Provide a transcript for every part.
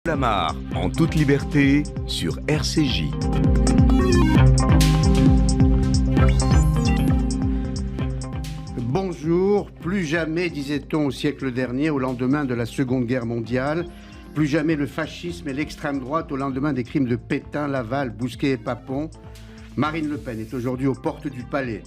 Lamar, en toute liberté, sur RCJ. Bonjour, plus jamais, disait-on au siècle dernier, au lendemain de la Seconde Guerre mondiale, plus jamais le fascisme et l'extrême droite au lendemain des crimes de Pétain, Laval, Bousquet et Papon. Marine Le Pen est aujourd'hui aux portes du palais.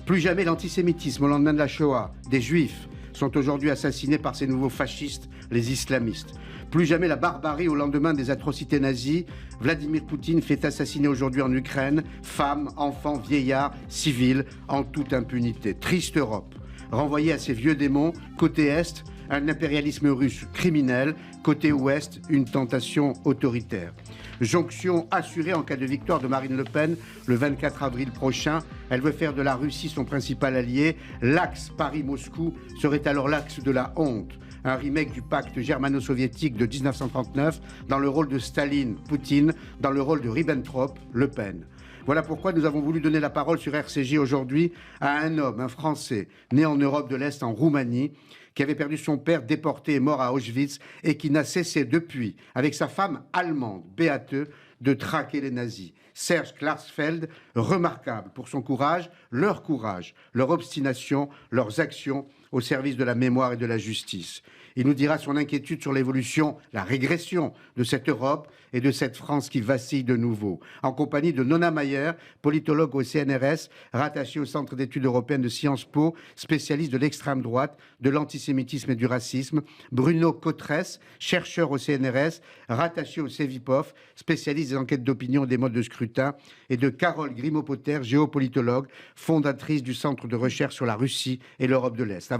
Plus jamais l'antisémitisme au lendemain de la Shoah. Des juifs sont aujourd'hui assassinés par ces nouveaux fascistes, les islamistes. Plus jamais la barbarie au lendemain des atrocités nazies. Vladimir Poutine fait assassiner aujourd'hui en Ukraine femmes, enfants, vieillards, civils, en toute impunité. Triste Europe, renvoyée à ses vieux démons. Côté Est, un impérialisme russe criminel. Côté Ouest, une tentation autoritaire. Jonction assurée en cas de victoire de Marine Le Pen le 24 avril prochain. Elle veut faire de la Russie son principal allié. L'axe Paris-Moscou serait alors l'axe de la honte. Un remake du pacte germano-soviétique de 1939 dans le rôle de Staline, Poutine, dans le rôle de Ribbentrop, Le Pen. Voilà pourquoi nous avons voulu donner la parole sur RCJ aujourd'hui à un homme, un Français, né en Europe de l'Est, en Roumanie, qui avait perdu son père déporté et mort à Auschwitz et qui n'a cessé depuis, avec sa femme allemande, Beate, de traquer les nazis. Serge Klarsfeld, remarquable pour son courage, leur obstination, leurs actions au service de la mémoire et de la justice. Il nous dira son inquiétude sur l'évolution, la régression de cette Europe et de cette France qui vacille de nouveau. En compagnie de Nona Mayer, politologue au CNRS, rattachée au Centre d'études européennes de Sciences Po, spécialiste de l'extrême droite, de l'antisémitisme et du racisme. Bruno Cotresse, chercheur au CNRS, rattaché au CEVIPOF, spécialiste des enquêtes d'opinion et des modes de scrutin. Et de Carole Grimaud-Potter, géopolitologue, fondatrice du Centre de recherche sur la Russie et l'Europe de l'Est.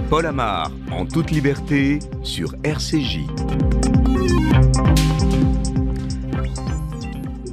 Paul Amar, en toute liberté, sur RCJ.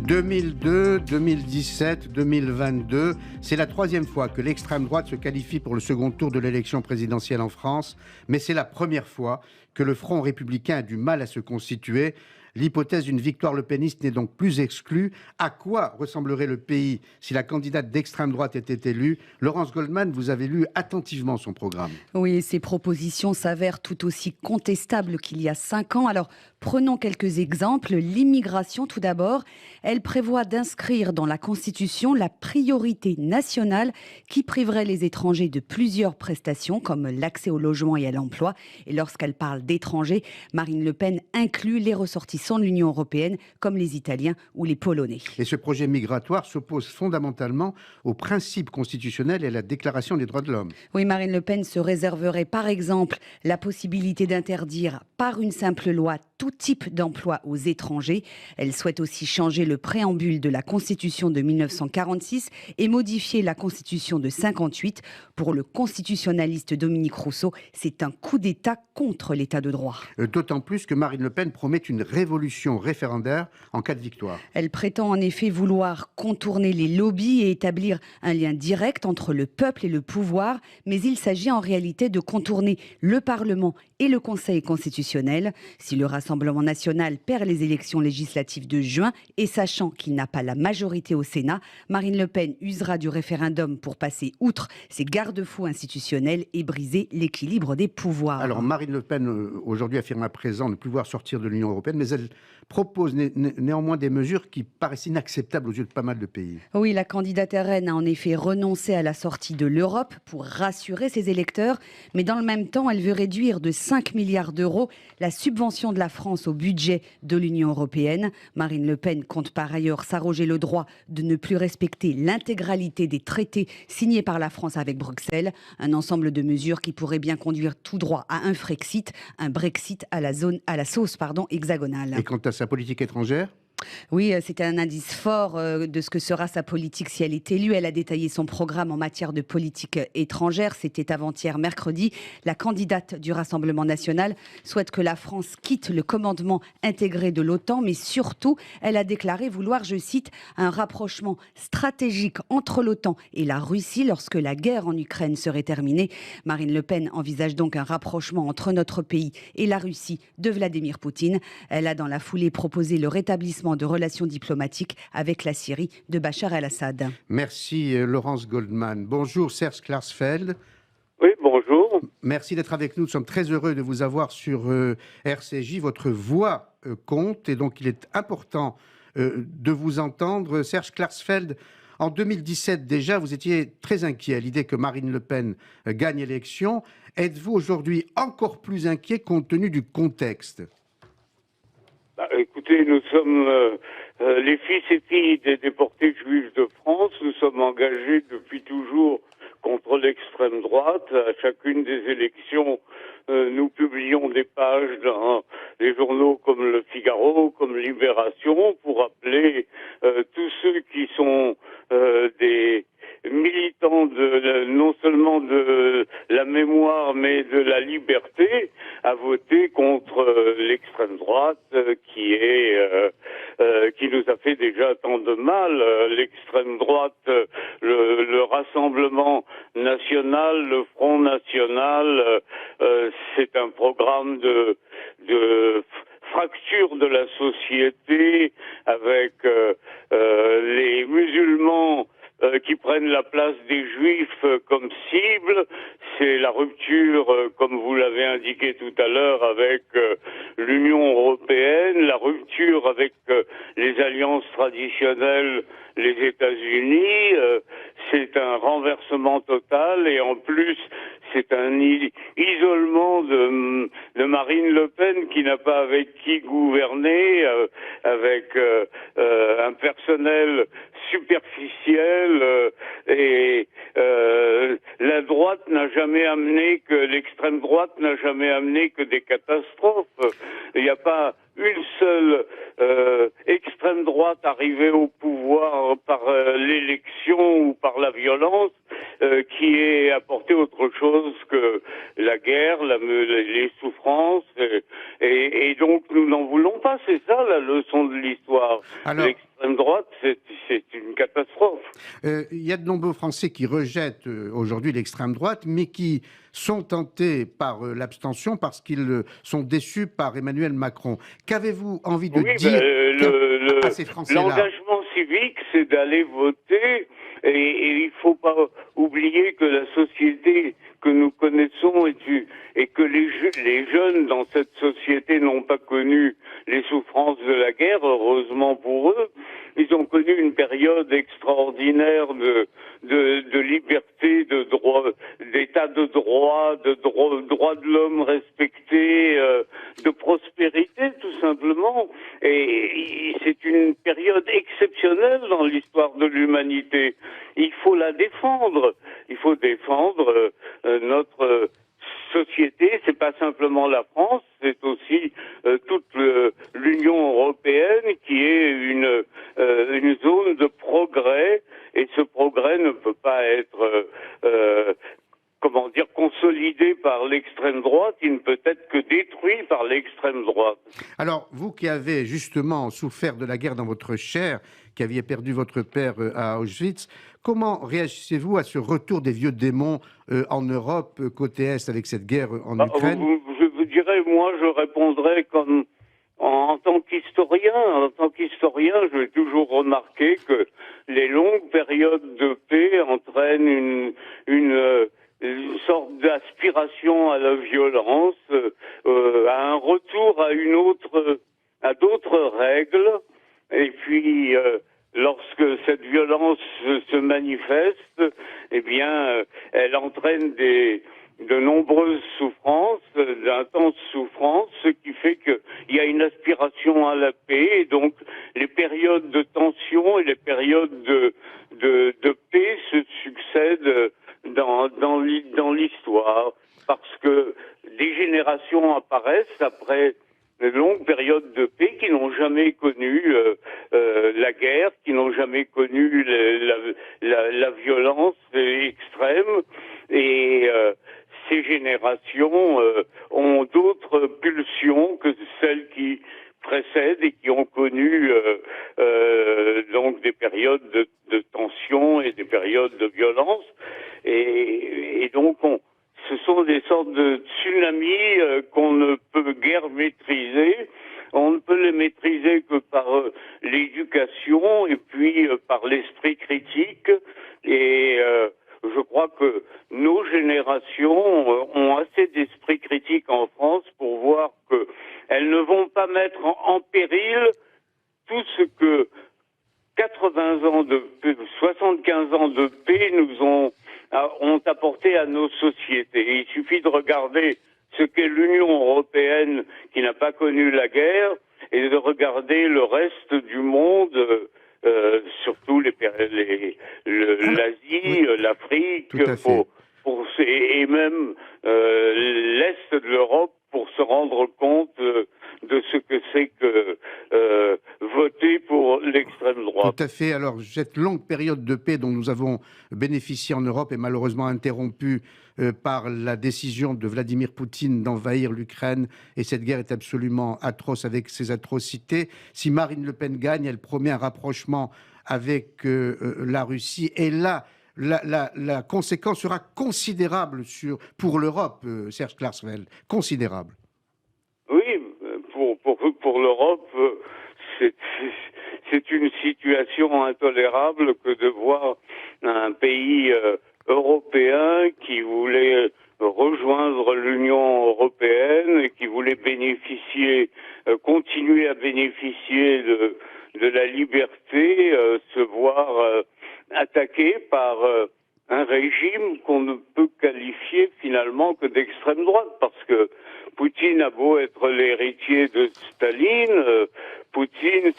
2002, 2017, 2022, c'est la troisième fois que l'extrême droite se qualifie pour le second tour de l'élection présidentielle en France, mais c'est la première fois que le Front républicain a du mal à se constituer. L'hypothèse d'une victoire lepéniste n'est donc plus exclue. À quoi ressemblerait le pays si la candidate d'extrême droite était élue? Laurence Goldman, vous avez lu attentivement son programme. Oui, ses propositions s'avèrent tout aussi contestables qu'il y a 5 ans. Alors, prenons quelques exemples. L'immigration, tout d'abord. Elle prévoit d'inscrire dans la Constitution la priorité nationale qui priverait les étrangers de plusieurs prestations, comme l'accès au logement et à l'emploi. Et lorsqu'elle parle d'étrangers, Marine Le Pen inclut les ressortissants de l'Union européenne, comme les Italiens ou les Polonais. Et ce projet migratoire s'oppose fondamentalement aux principes constitutionnels et à la Déclaration des droits de l'homme. Oui, Marine Le Pen se réserverait par exemple la possibilité d'interdire par une simple loi tout type d'emploi aux étrangers. Elle souhaite aussi changer le préambule de la Constitution de 1946 et modifier la Constitution de 58. Pour le constitutionnaliste Dominique Rousseau, c'est un coup d'État contre l'État de droit. D'autant plus que Marine Le Pen promet une révolution référendaire en cas de victoire. Elle prétend en effet vouloir contourner les lobbies et établir un lien direct entre le peuple et le pouvoir, mais il s'agit en réalité de contourner le Parlement et le Conseil constitutionnel. Si le Rassemblement national perd les élections législatives de juin et sachant qu'il n'a pas la majorité au Sénat, Marine Le Pen usera du référendum pour passer outre ces garde-fous institutionnels et briser l'équilibre des pouvoirs. Alors Marine Le Pen aujourd'hui affirme à présent ne plus vouloir sortir de l'Union européenne, mais elle propose néanmoins des mesures qui paraissent inacceptables aux yeux de pas mal de pays. Oui, la candidate RN a en effet renoncé à la sortie de l'Europe pour rassurer ses électeurs, mais dans le même temps, elle veut réduire de 5 milliards d'euros la subvention de la France au budget de l'Union européenne. Marine Le Pen compte par ailleurs s'arroger le droit de ne plus respecter l'intégralité des traités signés par la France avec Bruxelles, un ensemble de mesures qui pourrait bien conduire tout droit à un Frexit, un Brexit à la sauce hexagonale. Et quant à sa politique étrangère ? Oui, c'était un indice fort de ce que sera sa politique si elle est élue. Elle a détaillé son programme en matière de politique étrangère. C'était avant-hier mercredi. La candidate du Rassemblement national souhaite que la France quitte le commandement intégré de l'OTAN, mais surtout, elle a déclaré vouloir, je cite, un rapprochement stratégique entre l'OTAN et la Russie lorsque la guerre en Ukraine serait terminée. Marine Le Pen envisage donc un rapprochement entre notre pays et la Russie de Vladimir Poutine. Elle a dans la foulée proposé le rétablissement de relations diplomatiques avec la Syrie de Bachar el-Assad. Merci Laurence Goldman. Bonjour Serge Klarsfeld. Oui, bonjour. Merci d'être avec nous. Nous sommes très heureux de vous avoir sur RCJ. Votre voix compte et donc il est important de vous entendre. Serge Klarsfeld, en 2017 déjà, vous étiez très inquiet à l'idée que Marine Le Pen gagne l'élection. Êtes-vous aujourd'hui encore plus inquiet compte tenu du contexte ? Écoutez, nous sommes les fils et filles des déportés juifs de France. Nous sommes engagés depuis toujours contre l'extrême droite. À chacune des élections, nous publions des pages dans les journaux comme Le Figaro, comme Libération, pour appeler tous ceux qui sont des militants non seulement de la mémoire mais de la liberté à voter contre l'extrême droite qui nous a fait déjà tant de mal. L'extrême droite, le Rassemblement national, le Front national, c'est un programme de fracture de la société avec les musulmans qui prennent la place des juifs comme cible. C'est la rupture, comme vous l'avez indiqué tout à l'heure, avec l'Union européenne, la rupture avec les alliances traditionnelles, les États-Unis. C'est un renversement total et en plus c'est un isolement de Marine Le Pen qui n'a pas avec qui gouverner, avec un personnel superficiel et la droite n'a jamais amené que l'extrême droite n'a jamais amené que des catastrophes. Il n'y a pas une seule extrême droite arrivée au pouvoir par l'élection ou par la violence qui ait apporté autre chose que la guerre, les souffrances et donc nous n'en voulons pas. C'est ça la leçon de l'histoire. Alors, l'extrême droite, c'est une catastrophe. Il y a de nombreux Français qui rejettent aujourd'hui l'extrême droite, mais qui sont tentés par l'abstention parce qu'ils sont déçus par Emmanuel Macron. Qu'avez-vous envie de dire à ces Français-là ? L'engagement civique, c'est d'aller voter et il ne faut pas oublier que la société que nous connaissons et que les jeunes dans cette société n'ont pas connu les souffrances de la guerre, heureusement pour eux. Ils ont connu une période extraordinaire de liberté, de droit, d'état de droit, de droits de l'homme respectés, de prospérité tout simplement. Et c'est une période exceptionnelle dans l'histoire de l'humanité. Il faut la défendre. Il faut défendre notre société. C'est pas simplement la France, c'est aussi toute l'Union européenne qui est une zone de progrès et ce progrès ne peut pas être consolidé par l'extrême droite, il ne peut être que détruit par l'extrême droite. Alors, vous qui avez justement souffert de la guerre dans votre chair, qui aviez perdu votre père à Auschwitz, comment réagissez-vous à ce retour des vieux démons en Europe, côté Est, avec cette guerre en Ukraine ? Je vous dirais, moi, je répondrais comme en tant qu'historien. En tant qu'historien, j'ai toujours remarqué que les longues périodes de paix entraînent une sorte d'aspiration à la violence, à un retour à d'autres règles. Et puis, lorsque cette violence se manifeste, eh bien, elle entraîne de nombreuses souffrances, d'intenses souffrances, ce qui fait qu'il y a une aspiration à la paix, et donc les périodes de tension et les périodes de paix se succèdent dans l'histoire, parce que des générations apparaissent après de longues périodes de paix qui n'ont jamais connu la guerre, qui n'ont jamais connu la violence extrême, et ces générations ont d'autres pulsions que celles qui précèdent et qui ont connu donc des périodes de tension et des périodes de violence, et donc ce sont des sortes de tsunamis qu'on ne peut guère maîtriser. On ne peut les maîtriser que par l'éducation et puis par l'esprit critique. Et je crois que nos générations ont assez elles ne vont pas mettre en péril tout ce que 80 ans de paix, 75 ans de paix ont apporté à nos sociétés. Il suffit de regarder ce qu'est l'Union européenne qui n'a pas connu la guerre et de regarder le reste du monde, surtout l'Asie, l'Afrique, et même l'Est de l'Europe, pour se rendre compte de ce que c'est que voter pour l'extrême droite. Tout à fait. Alors, cette longue période de paix dont nous avons bénéficié en Europe est malheureusement interrompue par la décision de Vladimir Poutine d'envahir l'Ukraine, et cette guerre est absolument atroce avec ses atrocités. Si Marine Le Pen gagne, elle promet un rapprochement avec la Russie, et là, la conséquence sera considérable pour l'Europe, Serge Klarsfeld, considérable. Oui, pour l'Europe, c'est une situation intolérable que de voir un pays européen qui voulait rejoindre l'Union européenne et qui voulait continuer à bénéficier de la liberté, se voir attaqué par un régime qu'on ne peut qualifier finalement que d'extrême droite, parce que Poutine a beau être l'héritier de Staline, Poutine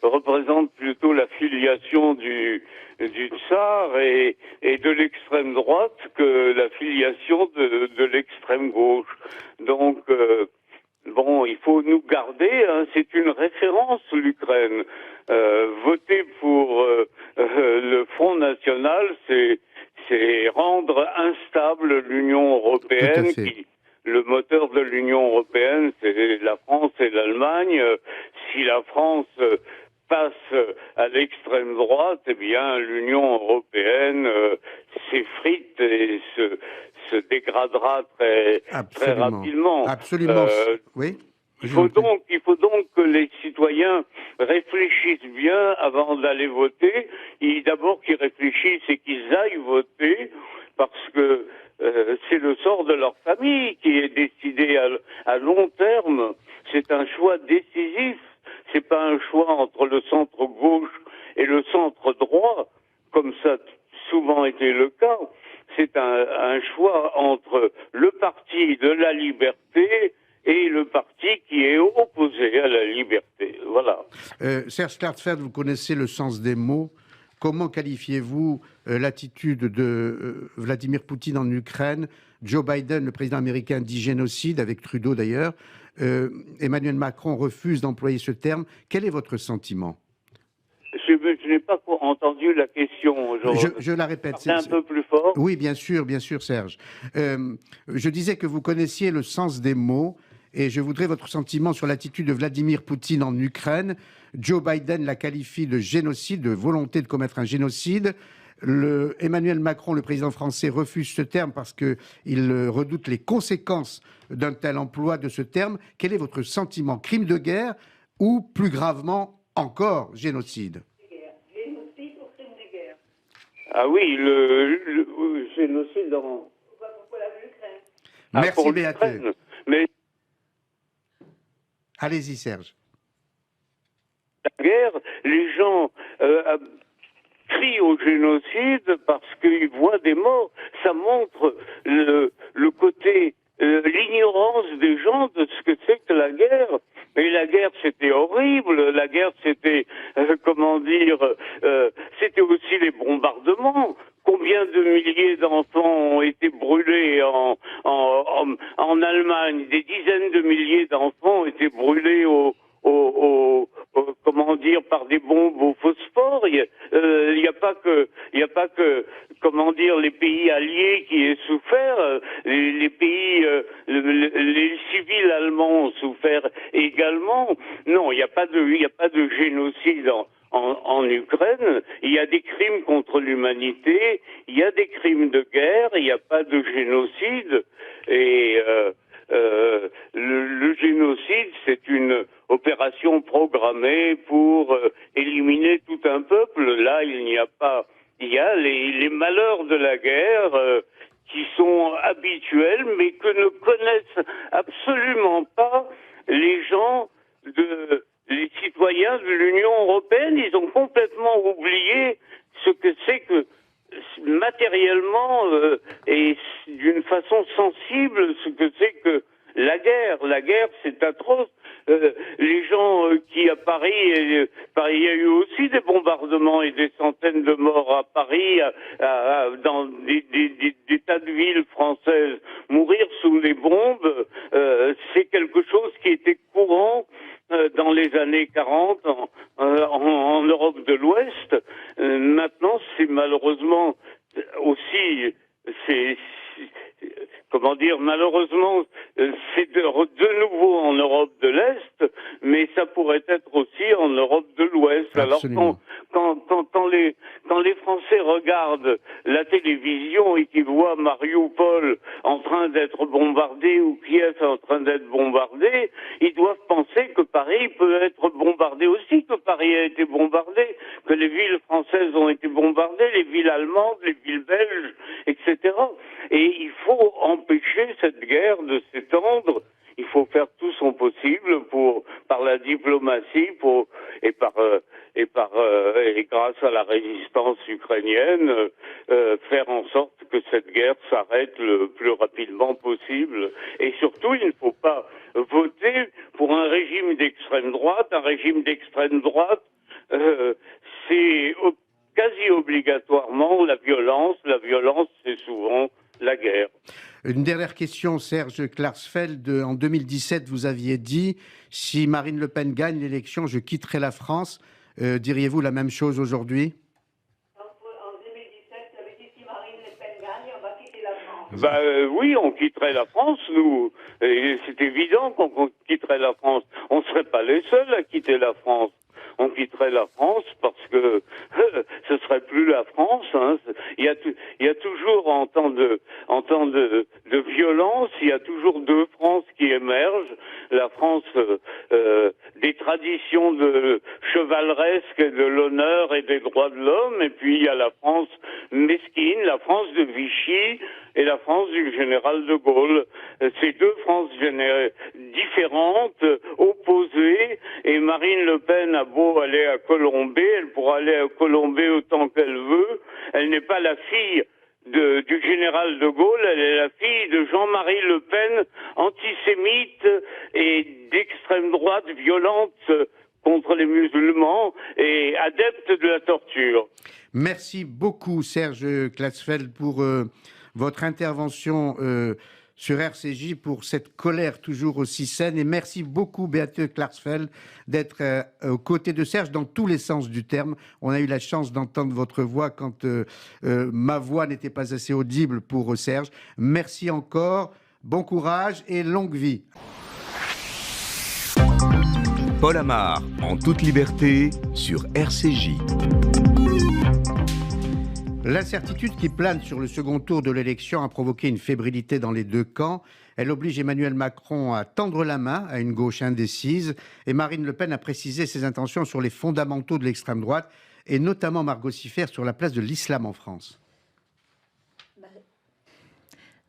représente plutôt la filiation du tsar et de l'extrême droite que la filiation de l'extrême gauche. Donc, il faut nous garder, c'est une référence, l'Ukraine. Voter pour le Front National, c'est rendre instable l'Union européenne, le moteur de l'Union européenne, c'est la France et l'Allemagne. Si la France passe à l'extrême droite, eh bien l'Union européenne s'effrite et se dégradera très rapidement. Absolument. Oui. Il faut donc que les citoyens réfléchissent bien avant d'aller voter. Et d'abord qu'ils réfléchissent et qu'ils aillent voter, parce que c'est le sort de leur famille qui est décidé à long terme. C'est un choix décisif. C'est pas un choix entre le centre gauche et le centre droit, comme ça a souvent été le cas. C'est un choix entre le parti de la liberté et le parti qui est opposé à la liberté. Voilà. Serge Klarsfeld, vous connaissez le sens des mots. Comment qualifiez-vous l'attitude de Vladimir Poutine en Ukraine? Joe Biden, le président américain, dit génocide, avec Trudeau d'ailleurs. Emmanuel Macron refuse d'employer ce terme. Quel est votre sentiment? Je n'ai pas entendu la question. Je la répète. C'est un peu plus fort. Oui, bien sûr, Serge. Je disais que vous connaissiez le sens des mots, et je voudrais votre sentiment sur l'attitude de Vladimir Poutine en Ukraine. Joe Biden la qualifie de génocide, de volonté de commettre un génocide. Emmanuel Macron, le président français, refuse ce terme parce qu'il redoute les conséquences d'un tel emploi de ce terme. Quel est votre sentiment? Crime de guerre ou, plus gravement encore, génocide? Génocide ou crime de guerre? Ah oui, le génocide en... Pour l'Ukraine. Merci Béatrice. Mais... Allez-y Serge. La guerre, les gens crient au génocide parce qu'ils voient des morts. Ça montre le côté, l'ignorance des gens de ce que c'est que la guerre. Et la guerre, c'était horrible. La guerre, c'était, c'était aussi les bombardements. Combien de milliers d'enfants ont été brûlés en Allemagne? Des dizaines de milliers d'enfants ont été brûlés par des bombes au phosphore. Il n'y a pas que, les pays alliés qui aient souffert. Les pays, les civils allemands ont souffert également. Non, il n'y a pas de génocide en Ukraine. Il y a des crimes contre l'humanité, il y a des crimes de guerre, il n'y a pas de génocide. Et le génocide, c'est une opération programmée pour éliminer tout un peuple. Là, il n'y a pas... Il y a les malheurs de la guerre qui sont habituels, mais que ne connaissent absolument pas les gens les citoyens de l'Union européenne, ils ont complètement oublié ce que c'est que matériellement et d'une façon sensible ce que c'est que la guerre. La guerre, c'est atroce. Les gens qui à Paris, il y a eu aussi des bombardements et des centaines de morts à Paris, dans des tas de villes françaises. Mourir sous les bombes, c'est quelque chose qui était courant dans les années 40 en Europe de l'Ouest. Maintenant, c'est malheureusement aussi, malheureusement, c'est de nouveau en Europe de l'Est, mais ça pourrait être aussi en Europe de l'Ouest. Absolument. Alors quand les Français regardent la télévision et qu'ils voient Mariupol en train d'être bombardé ou Kiev en train d'être bombardé, ils doivent penser que Paris peut être bombardé aussi, que Paris a été bombardé, que les villes françaises ont été bombardées, les villes allemandes, les villes belges, etc. Et il faut empêcher cette guerre de s'étendre. Il faut faire tout son possible par la diplomatie, et grâce à la résistance ukrainienne, faire en sorte que cette guerre s'arrête le plus rapidement possible. Et surtout, il ne faut pas voter pour un régime d'extrême droite. Un régime d'extrême droite, c'est quasi obligatoirement la violence. La violence, c'est souvent la guerre. Une dernière question, Serge Klarsfeld. En 2017, vous aviez dit « Si Marine Le Pen gagne l'élection, je quitterai la France ». Diriez-vous la même chose aujourd'hui ? En 2017, j'avais dit si Marine Le Pen gagne, on va quitter la France. Oui, on quitterait la France, nous. Et c'est évident qu'on quitterait la France. On ne serait pas les seuls à quitter la France. On quitterait la France parce que ce serait plus la France. Hein. Il y a toujours en temps de violence, il y a toujours deux France qui émergent. La France des traditions de chevaleresque et de l'honneur et des droits de l'homme, et puis il y a la France mesquine, la France de Vichy et la France du général de Gaulle. Ces deux France différentes, opposées, et Marine Le Pen a beau aller à Colombey, elle pourra aller à Colombey autant qu'elle veut. Elle n'est pas la fille du général de Gaulle, elle est la fille de Jean-Marie Le Pen, antisémite et d'extrême droite violente contre les musulmans et adepte de la torture. Merci beaucoup Serge Klarsfeld pour votre intervention sur RCJ, pour cette colère toujours aussi saine. Et merci beaucoup Beate Klarsfeld d'être aux côtés de Serge dans tous les sens du terme. On a eu la chance d'entendre votre voix quand ma voix n'était pas assez audible pour Serge. Merci encore, bon courage et longue vie. Paul Amar, en toute liberté, sur RCJ. L'incertitude qui plane sur le second tour de l'élection a provoqué une fébrilité dans les deux camps. Elle oblige Emmanuel Macron à tendre la main à une gauche indécise. Et Marine Le Pen a précisé ses intentions sur les fondamentaux de l'extrême droite, et notamment Margot Siffert sur la place de l'islam en France.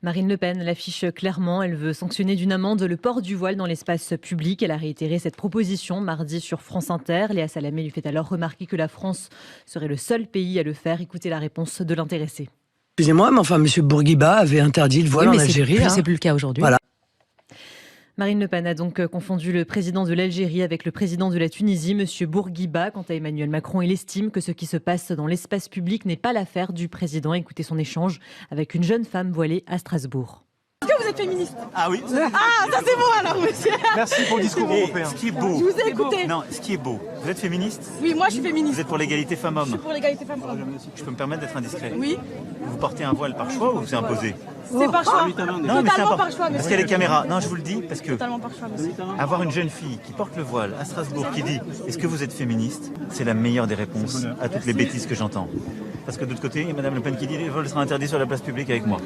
Marine Le Pen l'affiche clairement, elle veut sanctionner d'une amende le port du voile dans l'espace public. Elle a réitéré cette proposition mardi sur France Inter. Léa Salamé lui fait alors remarquer que la France serait le seul pays à le faire. Écoutez la réponse de l'intéressé. Excusez-moi, mais enfin, M. Bourguiba avait interdit le voile en Algérie. C'est plus le cas aujourd'hui. Voilà. Marine Le Pen a donc confondu le président de l'Algérie avec le président de la Tunisie, M. Bourguiba. Quant à Emmanuel Macron, il estime que ce qui se passe dans l'espace public n'est pas l'affaire du président. Écoutez son échange avec une jeune femme voilée à Strasbourg. Est-ce que vous êtes féministe? Ah oui. Ah, ça c'est bon alors, monsieur. Merci pour le discours européen. Ce qui est beau. Je vous ai écouté. Non, ce qui est beau. Vous êtes féministe? Oui, moi je suis féministe. Vous êtes pour l'égalité femmes-hommes? Je suis pour l'égalité femmes-hommes. Je peux me permettre d'être indiscret? Oui. Vous portez un voile par choix ou vous imposé? C'est par choix. Non, mais Totalement par choix, monsieur. parce qu'il y a les caméras. Non, je vous le dis parce que Totalement par choix, monsieur. avoir une jeune fille qui porte le voile à Strasbourg qui dit est-ce que vous êtes féministe, c'est la meilleure des réponses à toutes les bêtises que j'entends. Parce que de l'autre côté, il y a Madame Le Pen qui dit le voile sera interdit sur la place publique avec moi.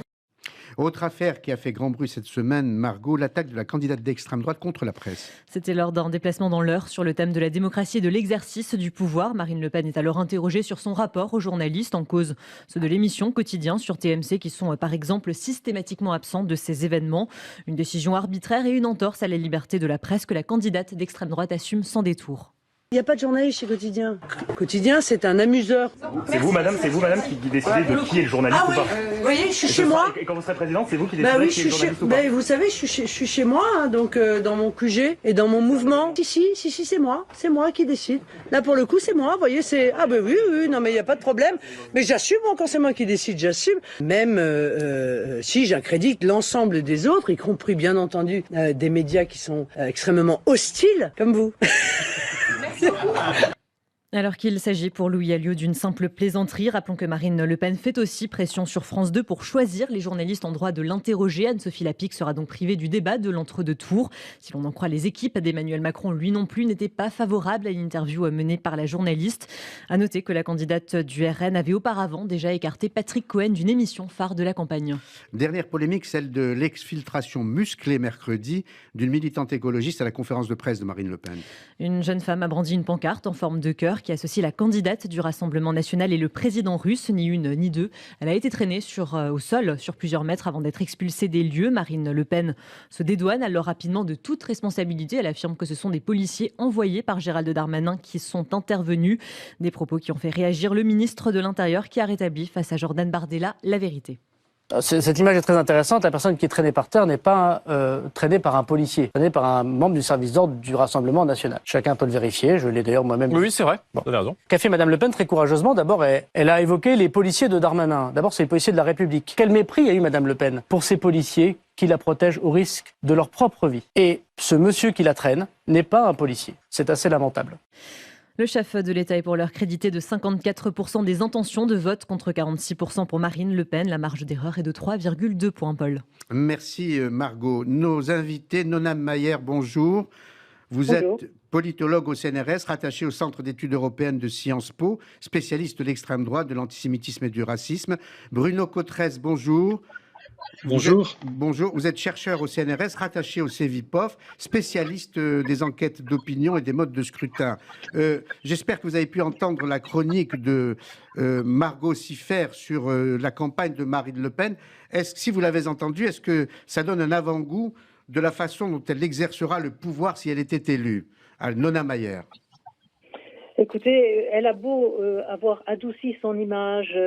Autre affaire qui a fait grand bruit cette semaine, Margot, l'attaque de la candidate d'extrême droite contre la presse. C'était lors d'un déplacement dans l'Eure sur le thème de la démocratie et de l'exercice du pouvoir. Marine Le Pen est alors interrogée sur son rapport aux journalistes, en cause ceux de l'émission Quotidien sur TMC qui sont par exemple systématiquement absents de ces événements. Une décision arbitraire et une entorse à la liberté de la presse que la candidate d'extrême droite assume sans détour. Il n'y a pas de journaliste chez Quotidien. Quotidien, c'est un amuseur. C'est vous, madame, qui décidez de qui est le journaliste ou pas? Vous voyez, je suis chez moi. Et quand vous serez présidente, c'est vous qui décidez qui est le journaliste ou pas? Vous savez, je suis chez moi, hein, donc dans mon QG et dans mon mouvement. Si, c'est moi. C'est moi qui décide. Là, pour le coup, c'est moi. Vous voyez, c'est... Ah ben oui, non, mais il n'y a pas de problème. Mais j'assume, moi, quand c'est moi qui décide, j'assume. Même si j'accrédite l'ensemble des autres, y compris, bien entendu, des médias qui sont extrêmement hostiles, comme vous. Alors qu'il s'agit pour Louis Alliot d'une simple plaisanterie, rappelons que Marine Le Pen fait aussi pression sur France 2 pour choisir les journalistes en droit de l'interroger. Anne-Sophie Lapix sera donc privée du débat de l'entre-deux tours. Si l'on en croit les équipes d'Emmanuel Macron, lui non plus n'était pas favorable à une interview menée par la journaliste. À noter que la candidate du RN avait auparavant déjà écarté Patrick Cohen d'une émission phare de la campagne. Dernière polémique, celle de l'exfiltration musclée mercredi d'une militante écologiste à la conférence de presse de Marine Le Pen. Une jeune femme a brandi une pancarte en forme de cœur qui associe la candidate du Rassemblement national et le président russe, ni une ni deux. Elle a été traînée au sol sur plusieurs mètres avant d'être expulsée des lieux. Marine Le Pen se dédouane alors rapidement de toute responsabilité. Elle affirme que ce sont des policiers envoyés par Gérald Darmanin qui sont intervenus. Des propos qui ont fait réagir le ministre de l'Intérieur qui a rétabli face à Jordan Bardella la vérité. Cette image est très intéressante. La personne qui est traînée par terre n'est pas traînée par un policier, traînée par un membre du service d'ordre du Rassemblement national. Chacun peut le vérifier, je l'ai d'ailleurs moi-même. Oui, c'est vrai, vous avez raison. Qu'a fait Madame Le Pen très courageusement? D'abord, elle a évoqué les policiers de Darmanin. D'abord, c'est les policiers de la République. Quel mépris a eu Madame Le Pen pour ces policiers qui la protègent au risque de leur propre vie. Et ce monsieur qui la traîne n'est pas un policier. C'est assez lamentable. Le chef de l'État est pour l'heure crédité de 54% des intentions de vote contre 46% pour Marine Le Pen. La marge d'erreur est de 3,2 points, Paul. Merci Margot. Nos invités, Nona Mayer, bonjour. Vous êtes politologue au CNRS, rattaché au Centre d'études européennes de Sciences Po, spécialiste de l'extrême droite, de l'antisémitisme et du racisme. Bruno Cotresse, bonjour. Bonjour. Bonjour, vous êtes chercheur au CNRS, rattaché au CEVIPOF, spécialiste des enquêtes d'opinion et des modes de scrutin. J'espère que vous avez pu entendre la chronique de Margot Siffer sur la campagne de Marine Le Pen. Si vous l'avez entendu, est-ce que ça donne un avant-goût de la façon dont elle exercera le pouvoir si elle était élue? Nona Mayer. Écoutez, elle a beau avoir adouci son image,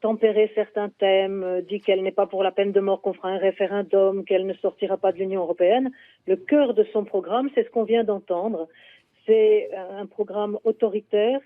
tempéré certains thèmes, dit qu'elle n'est pas pour la peine de mort qu'on fera un référendum, qu'elle ne sortira pas de l'Union européenne. Le cœur de son programme, c'est ce qu'on vient d'entendre. C'est un programme autoritaire,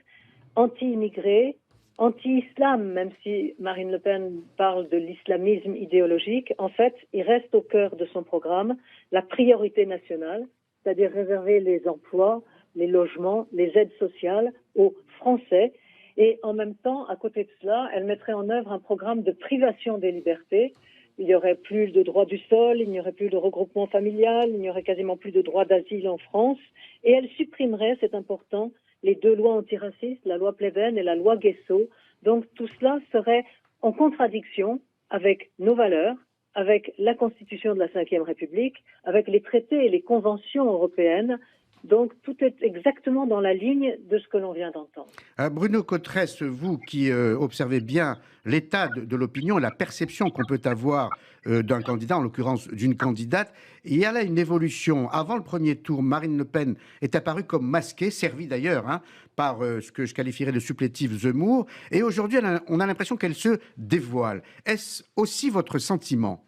anti-immigré, anti-islam, même si Marine Le Pen parle de l'islamisme idéologique. En fait, il reste au cœur de son programme la priorité nationale, c'est-à-dire réserver les emplois, les logements, les aides sociales aux Français. Et en même temps, à côté de cela, elle mettrait en œuvre un programme de privation des libertés. Il n'y aurait plus de droit du sol, il n'y aurait plus de regroupement familial, il n'y aurait quasiment plus de droit d'asile en France. Et elle supprimerait, c'est important, les deux lois antiracistes, la loi Pleven et la loi Guesso. Donc tout cela serait en contradiction avec nos valeurs, avec la Constitution de la Ve République, avec les traités et les conventions européennes. Donc, tout est exactement dans la ligne de ce que l'on vient d'entendre. Bruno Cotresse, vous qui observez bien l'état de l'opinion et la perception qu'on peut avoir d'un candidat, en l'occurrence d'une candidate, il y a là une évolution. Avant le premier tour, Marine Le Pen est apparue comme masquée, servie d'ailleurs par ce que je qualifierais de supplétif Zemmour. Et aujourd'hui, on a l'impression qu'elle se dévoile. Est-ce aussi votre sentiment ?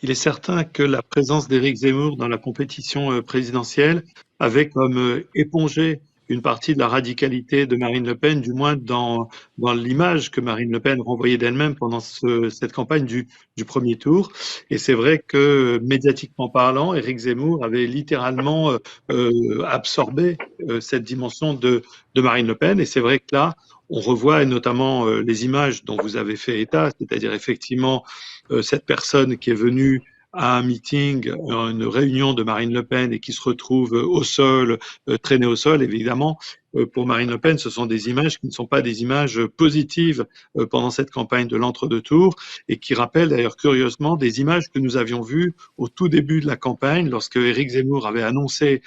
Il est certain que la présence d'Éric Zemmour dans la compétition présidentielle avait comme épongé une partie de la radicalité de Marine Le Pen, du moins dans l'image que Marine Le Pen renvoyait d'elle-même pendant cette campagne du premier tour. Et c'est vrai que, médiatiquement parlant, Éric Zemmour avait littéralement absorbé cette dimension de Marine Le Pen. Et c'est vrai que là, on revoit notamment les images dont vous avez fait état, c'est-à-dire effectivement cette personne qui est venue à un meeting, une réunion de Marine Le Pen et qui se retrouve au sol, traîné au sol, évidemment, pour Marine Le Pen, ce sont des images qui ne sont pas des images positives pendant cette campagne de l'entre-deux-tours et qui rappellent d'ailleurs curieusement des images que nous avions vues au tout début de la campagne lorsque Éric Zemmour avait annoncé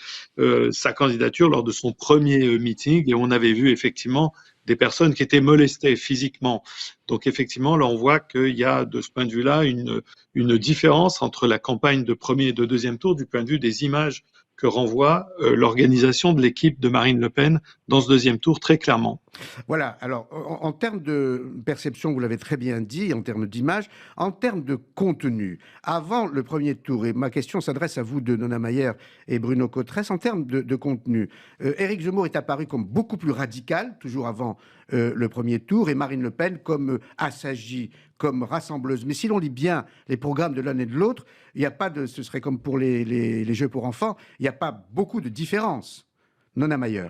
sa candidature lors de son premier meeting et on avait vu effectivement des personnes qui étaient molestées physiquement. Donc effectivement, là on voit qu'il y a de ce point de vue-là une différence entre la campagne de premier et de deuxième tour du point de vue des images que renvoie l'organisation de l'équipe de Marine Le Pen dans ce deuxième tour, très clairement. Voilà, alors en termes de perception, vous l'avez très bien dit, en termes d'image, en termes de contenu, avant le premier tour, et ma question s'adresse à vous deux, Nona Mayer et Bruno Cotresse, en termes de contenu, Éric Zemmour est apparu comme beaucoup plus radical, toujours avant le premier tour, et Marine Le Pen comme assagie, comme rassembleuse. Mais si l'on lit bien les programmes de l'un et de l'autre, il n'y a pas de, ce serait comme pour les jeux pour enfants, il n'y a pas beaucoup de différence. Nona Mayer.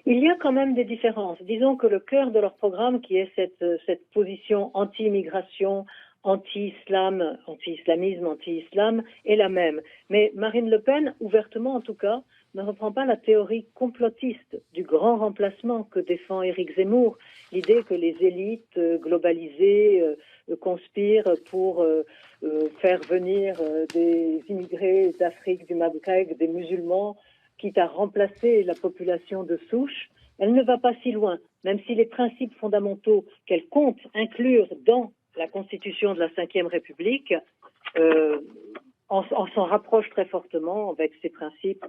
Il y a quand même des différences. Disons que le cœur de leur programme, qui est cette position anti-immigration, anti-islam, anti-islamisme, anti-islam, est la même. Mais Marine Le Pen, ouvertement en tout cas, ne reprend pas la théorie complotiste du grand remplacement que défend Éric Zemmour, l'idée que les élites globalisées conspirent pour faire venir des immigrés d'Afrique, du Maghreb, des musulmans, quitte à remplacer la population de souche. Elle ne va pas si loin, même si les principes fondamentaux qu'elle compte inclure dans la Constitution de la Ve République s'en rapproche très fortement avec ces principes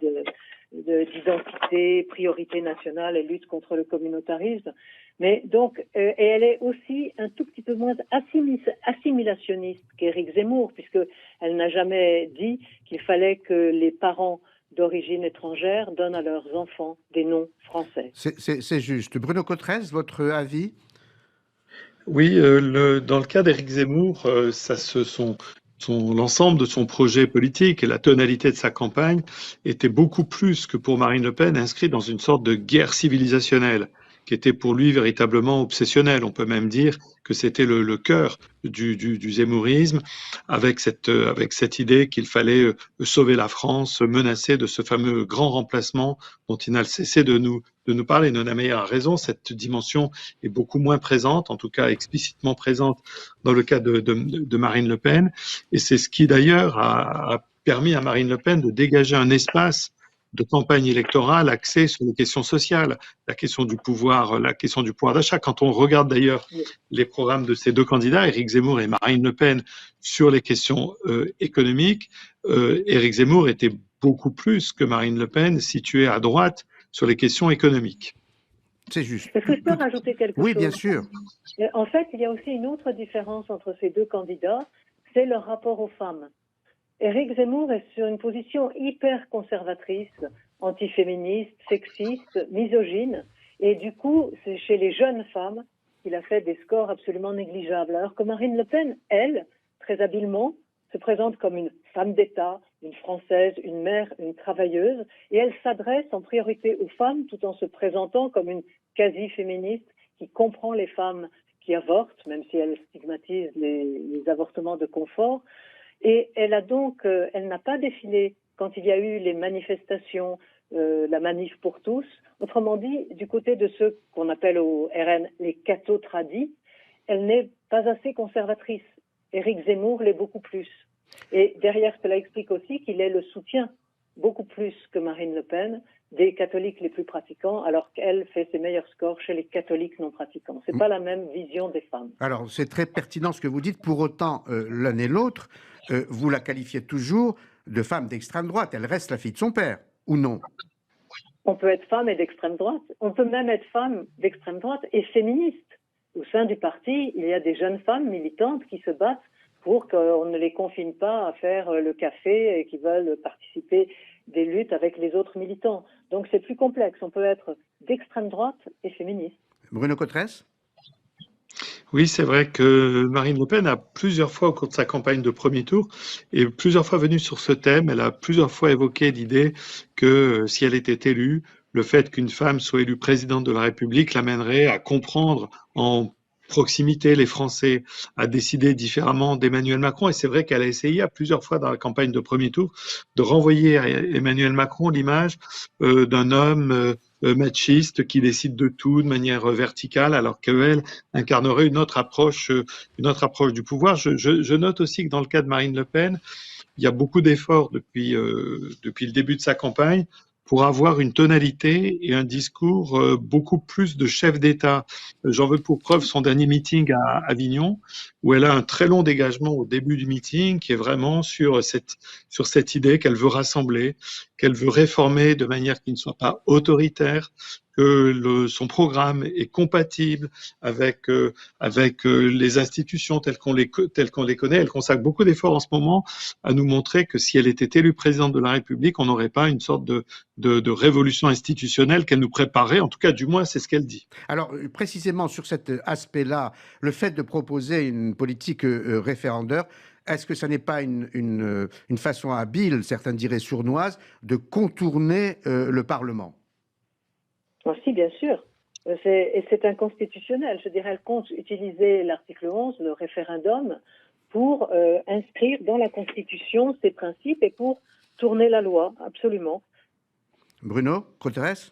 d'identité, priorité nationale et lutte contre le communautarisme. Mais donc, et elle est aussi un tout petit peu moins assimilationniste qu'Éric Zemmour, puisqu'elle n'a jamais dit qu'il fallait que les parents d'origine étrangère donnent à leurs enfants des noms français. C'est juste. Bruno Cotresse, votre avis ? Oui, dans le cas d'Éric Zemmour, l'ensemble de son projet politique et la tonalité de sa campagne était beaucoup plus que pour Marine Le Pen inscrit dans une sorte de guerre civilisationnelle qui était pour lui véritablement obsessionnelle. On peut même dire que c'était le cœur du zemmourisme, avec cette idée qu'il fallait sauver la France, menacer de ce fameux grand remplacement dont il n'a cessé de nous parler. Nona Meyer a raison, cette dimension est beaucoup moins présente, en tout cas explicitement présente dans le cas de Marine Le Pen, et c'est ce qui d'ailleurs a permis à Marine Le Pen de dégager un espace de campagne électorale axée sur les questions sociales, la question du pouvoir d'achat. Quand on regarde d'ailleurs les programmes de ces deux candidats, Éric Zemmour et Marine Le Pen, sur les questions économiques, Éric Zemmour était beaucoup plus que Marine Le Pen situé à droite sur les questions économiques. C'est juste. Est-ce que je peux rajouter quelque chose ? Oui, bien sûr. En fait, il y a aussi une autre différence entre ces deux candidats, c'est leur rapport aux femmes. Éric Zemmour est sur une position hyper conservatrice, antiféministe, sexiste, misogyne, et du coup, c'est chez les jeunes femmes qu'il a fait des scores absolument négligeables. Alors que Marine Le Pen, elle, très habilement, se présente comme une femme d'État, une Française, une mère, une travailleuse, et elle s'adresse en priorité aux femmes tout en se présentant comme une quasi-féministe qui comprend les femmes qui avortent, même si elle stigmatise les avortements de confort. Et elle n'a pas défilé quand il y a eu les manifestations, la manif pour tous. Autrement dit, du côté de ceux qu'on appelle au RN les catho-tradis, elle n'est pas assez conservatrice. Éric Zemmour l'est beaucoup plus. Et derrière cela explique aussi qu'il est le soutien, beaucoup plus que Marine Le Pen, des catholiques les plus pratiquants, alors qu'elle fait ses meilleurs scores chez les catholiques non pratiquants. C'est pas la même vision des femmes. Alors, c'est très pertinent ce que vous dites. Pour autant, l'un et l'autre, vous la qualifiez toujours de femme d'extrême droite. Elle reste la fille de son père, ou non ? On peut être femme et d'extrême droite. On peut même être femme d'extrême droite et féministe. Au sein du parti, il y a des jeunes femmes militantes qui se battent pour qu'on ne les confine pas à faire le café et qui veulent participer des luttes avec les autres militants. Donc c'est plus complexe. On peut être d'extrême droite et féministe. Bruno Cotresse ? Oui, c'est vrai que Marine Le Pen a plusieurs fois au cours de sa campagne de premier tour est plusieurs fois venue sur ce thème. Elle a plusieurs fois évoqué l'idée que si elle était élue, le fait qu'une femme soit élue présidente de la République l'amènerait à comprendre en proximité, les Français, a décidé différemment d'Emmanuel Macron. Et c'est vrai qu'elle a essayé à plusieurs fois dans la campagne de premier tour de renvoyer à Emmanuel Macron l'image d'un homme machiste qui décide de tout de manière verticale, alors qu'elle incarnerait une autre approche du pouvoir. Je note aussi que dans le cas de Marine Le Pen, il y a beaucoup d'efforts depuis le début de sa campagne pour avoir une tonalité et un discours beaucoup plus de chef d'État. J'en veux pour preuve son dernier meeting à Avignon, où elle a un très long dégagement au début du meeting, qui est vraiment sur cette idée qu'elle veut rassembler, qu'elle veut réformer de manière qui ne soit pas autoritaire, que son programme est compatible avec les institutions telles qu'on les connaît. Elle consacre beaucoup d'efforts en ce moment à nous montrer que si elle était élue présidente de la République, on n'aurait pas une sorte de révolution institutionnelle qu'elle nous préparait. En tout cas, du moins, c'est ce qu'elle dit. Alors, précisément sur cet aspect-là, le fait de proposer une politique référendaire, est-ce que ça n'est pas une façon habile, certains diraient sournoise, de contourner le Parlement ? Si, bien sûr. Et c'est inconstitutionnel. Je dirais, elle compte utiliser l'article 11, le référendum, pour inscrire dans la Constitution ces principes et pour tourner la loi, absolument. Bruno Coterès ?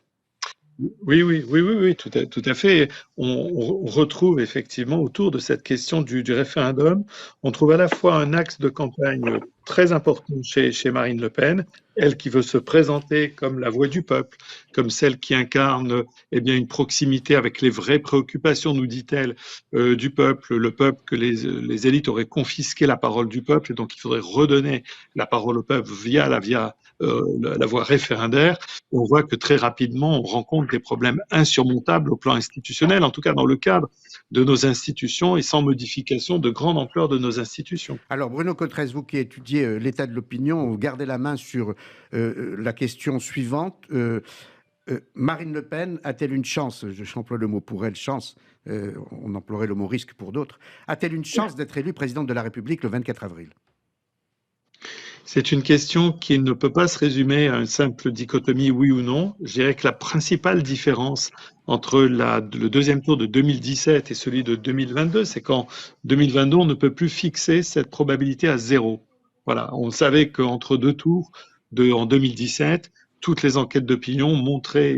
Oui, tout à fait. On retrouve effectivement autour de cette question du référendum, on trouve à la fois un axe de campagne très important chez Marine Le Pen, elle qui veut se présenter comme la voix du peuple, comme celle qui incarne une proximité avec les vraies préoccupations, nous dit-elle, du peuple, le peuple que les élites auraient confisqué la parole du peuple, et donc il faudrait redonner la parole au peuple via la voie référendaire. On voit que très rapidement, on rencontre des problèmes insurmontables au plan institutionnel, en tout cas dans le cadre de nos institutions et sans modification de grande ampleur de nos institutions. Alors Bruno Coterès, vous qui étudiez l'état de l'opinion, vous gardez la main sur la question suivante. Marine Le Pen a-t-elle une chance, j'emploie le mot pour elle, chance, on emploierait le mot risque pour d'autres, a-t-elle une chance d'être élue présidente de la République le 24 avril ? C'est une question qui ne peut pas se résumer à une simple dichotomie oui ou non. Je dirais que la principale différence entre le deuxième tour de 2017 et celui de 2022, c'est qu'en 2022, on ne peut plus fixer cette probabilité à 0. Voilà, on savait qu'entre deux tours, en 2017, toutes les enquêtes d'opinion montraient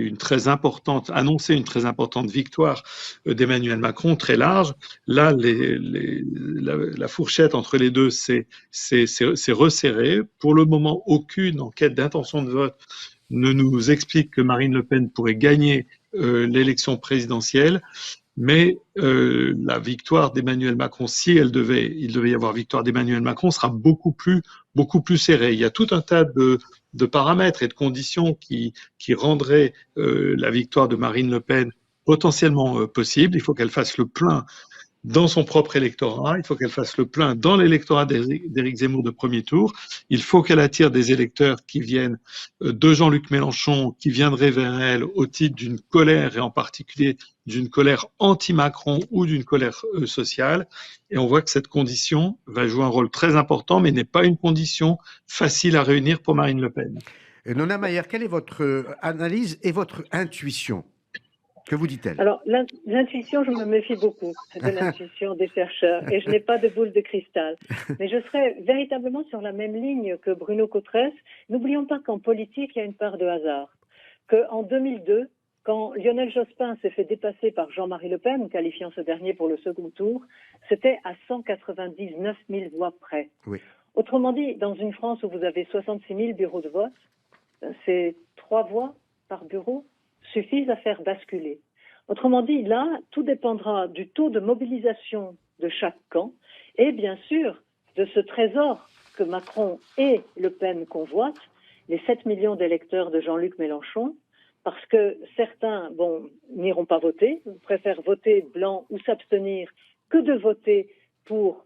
annonçaient une très importante victoire d'Emmanuel Macron, très large. Là, la fourchette entre les deux s'est resserrée. Pour le moment, aucune enquête d'intention de vote ne nous explique que Marine Le Pen pourrait gagner l'élection présidentielle. Mais la victoire d'Emmanuel Macron, si il devait y avoir victoire d'Emmanuel Macron, sera beaucoup plus serrée. Il y a tout un tas de paramètres et de conditions qui rendraient la victoire de Marine Le Pen potentiellement possible. Il faut qu'elle fasse le plein dans son propre électorat, il faut qu'elle fasse le plein dans l'électorat d'Éric Zemmour de premier tour, il faut qu'elle attire des électeurs qui viennent de Jean-Luc Mélenchon, qui viendraient vers elle au titre d'une colère, et en particulier d'une colère anti-Macron ou d'une colère sociale. Et on voit que cette condition va jouer un rôle très important, mais n'est pas une condition facile à réunir pour Marine Le Pen. Nona Mayer, quelle est votre analyse et votre intuition ? Que vous dit-elle ? Alors, l'intuition, je me méfie beaucoup de l'intuition des chercheurs et je n'ai pas de boule de cristal. Mais je serais véritablement sur la même ligne que Bruno Coterès. N'oublions pas qu'en politique, il y a une part de hasard. Qu'en 2002, quand Lionel Jospin s'est fait dépasser par Jean-Marie Le Pen, qualifiant ce dernier pour le second tour, c'était à 199 000 voix près. Oui. Autrement dit, dans une France où vous avez 66 000 bureaux de vote, c'est 3 voix par bureau suffisent à faire basculer. Autrement dit, là, tout dépendra du taux de mobilisation de chaque camp et bien sûr de ce trésor que Macron et Le Pen convoitent, les 7 millions d'électeurs de Jean-Luc Mélenchon, parce que certains n'iront pas voter, préfèrent voter blanc ou s'abstenir que de voter pour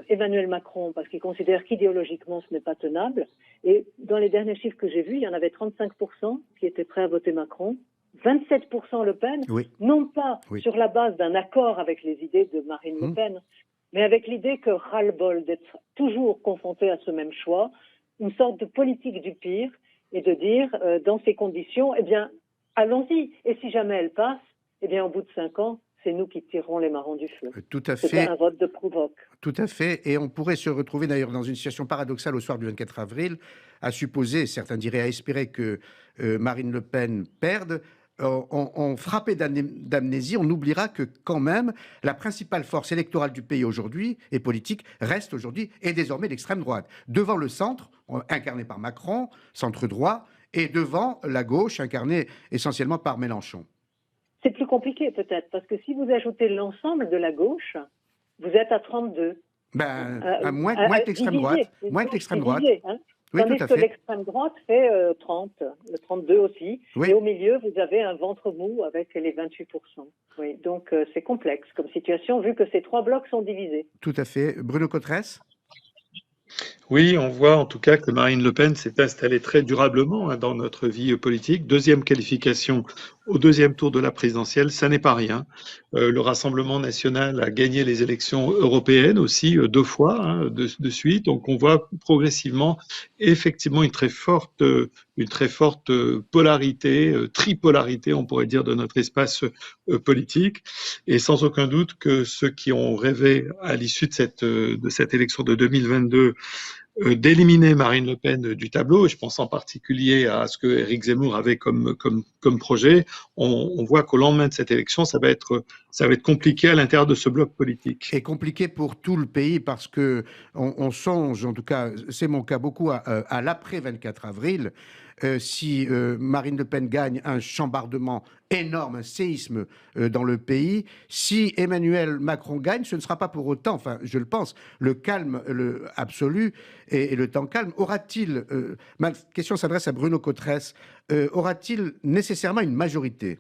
Emmanuel Macron, parce qu'ils considèrent qu'idéologiquement ce n'est pas tenable. Et dans les derniers chiffres que j'ai vus, il y en avait 35% qui étaient prêts à voter Macron, 27% Le Pen, non pas sur la base d'un accord avec les idées de Marine Le Pen, mais avec l'idée que ras-le-bol d'être toujours confronté à ce même choix, une sorte de politique du pire, et de dire, dans ces conditions, allons-y. Et si jamais elle passe, au bout de 5 ans, c'est nous qui tirerons les marrons du feu. Tout à C'était fait. un vote de provoque. Tout à fait. Et on pourrait se retrouver d'ailleurs dans une situation paradoxale au soir du 24 avril, à supposer, certains diraient à espérer que Marine Le Pen perde. On frappé d'amnésie, on oubliera que quand même la principale force électorale du pays aujourd'hui et politique reste aujourd'hui et désormais l'extrême droite. Devant le centre, incarné par Macron, centre droit, et devant la gauche, incarnée essentiellement par Mélenchon. C'est plus compliqué peut-être, parce que si vous ajoutez l'ensemble de la gauche, vous êtes à 32. Moins que l'extrême droite. Moins que l'extrême droite. Hein. Oui, Tandis tout à que fait. l'extrême droite fait 30, le 32 aussi. Oui. Et au milieu, vous avez un ventre mou avec les 28%. Oui, donc c'est complexe comme situation, vu que ces trois blocs sont divisés. Tout à fait. Bruno Cotresse? Oui, on voit en tout cas que Marine Le Pen s'est installée très durablement dans notre vie politique. Deuxième qualification au deuxième tour de la présidentielle, ça n'est pas rien. Le Rassemblement national a gagné les élections européennes aussi 2 fois de suite. Donc on voit progressivement effectivement une très forte polarité, tripolarité, on pourrait dire, de notre espace politique. Et sans aucun doute que ceux qui ont rêvé à l'issue de cette élection de 2022 d'éliminer Marine Le Pen du tableau, et je pense en particulier à ce que Éric Zemmour avait comme projet, on voit qu'au lendemain de cette élection, ça va être compliqué à l'intérieur de ce bloc politique. Et compliqué pour tout le pays parce que on songe, en tout cas, c'est mon cas beaucoup, à l'après 24 avril. Si Marine Le Pen gagne, un chambardement énorme, un séisme dans le pays. Si Emmanuel Macron gagne, ce ne sera pas pour autant, enfin je le pense, le calme absolu et le temps calme. Aura-t-il, ma question s'adresse à Bruno Cotresse, aura-t-il nécessairement une majorité ?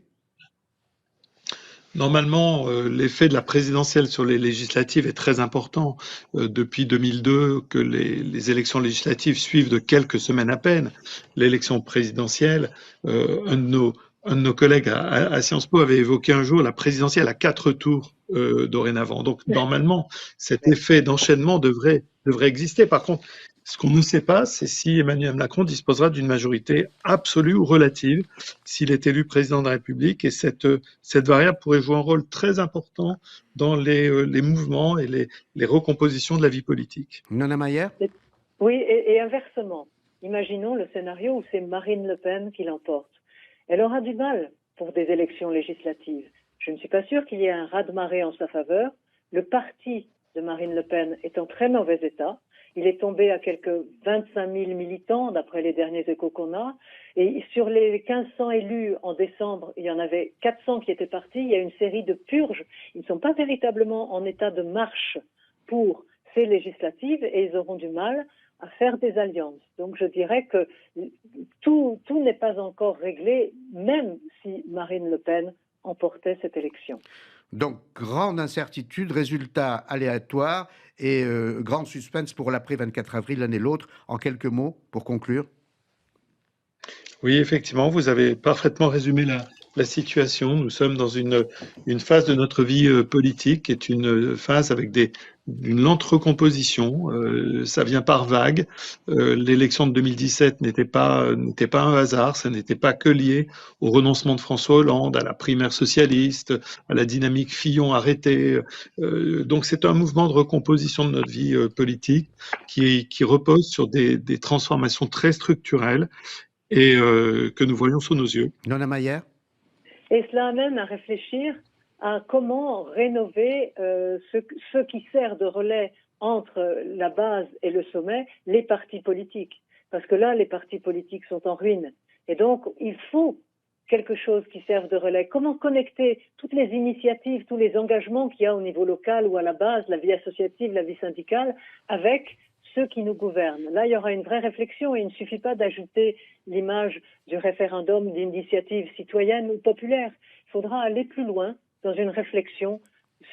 Normalement, l'effet de la présidentielle sur les législatives est très important. Depuis 2002, que les élections législatives suivent de quelques semaines à peine l'élection présidentielle. Un de nos collègues à Sciences Po avait évoqué un jour la présidentielle à 4 tours dorénavant. Donc normalement, cet effet d'enchaînement devrait exister. Par contre, ce qu'on ne sait pas, c'est si Emmanuel Macron disposera d'une majorité absolue ou relative s'il est élu président de la République. Et cette variable pourrait jouer un rôle très important dans les mouvements et les recompositions de la vie politique. Nona Mayer ? Oui, et inversement. Imaginons le scénario où c'est Marine Le Pen qui l'emporte. Elle aura du mal pour des élections législatives. Je ne suis pas sûre qu'il y ait un raz-de-marée en sa faveur. Le parti de Marine Le Pen est en très mauvais état. Il est tombé à quelques 25 000 militants, d'après les derniers échos qu'on a. Et sur les 1500 élus en décembre, il y en avait 400 qui étaient partis. Il y a une série de purges. Ils ne sont pas véritablement en état de marche pour ces législatives et ils auront du mal à faire des alliances. Donc je dirais que tout n'est pas encore réglé, même si Marine Le Pen emportait cette élection. Donc, grande incertitude, résultat aléatoire et grande suspense pour l'après 24 avril, l'un et l'autre. En quelques mots, pour conclure. Oui, effectivement, vous avez parfaitement résumé la situation. Nous sommes dans une phase de notre vie politique qui est une phase avec une lente recomposition. Ça vient par vagues. L'élection de 2017 n'était pas un hasard. Ça n'était pas que lié au renoncement de François Hollande, à la primaire socialiste, à la dynamique Fillon arrêtée. Donc c'est un mouvement de recomposition de notre vie politique qui repose sur des transformations très structurelles et que nous voyons sous nos yeux. Nona Mayer ? Et cela amène à réfléchir à comment rénover ce qui sert de relais entre la base et le sommet, les partis politiques. Parce que là, les partis politiques sont en ruine. Et donc, il faut quelque chose qui serve de relais. Comment connecter toutes les initiatives, tous les engagements qu'il y a au niveau local ou à la base, la vie associative, la vie syndicale, avec ceux qui nous gouvernent. Là, il y aura une vraie réflexion et il ne suffit pas d'ajouter l'image du référendum d'initiative citoyenne ou populaire. Il faudra aller plus loin dans une réflexion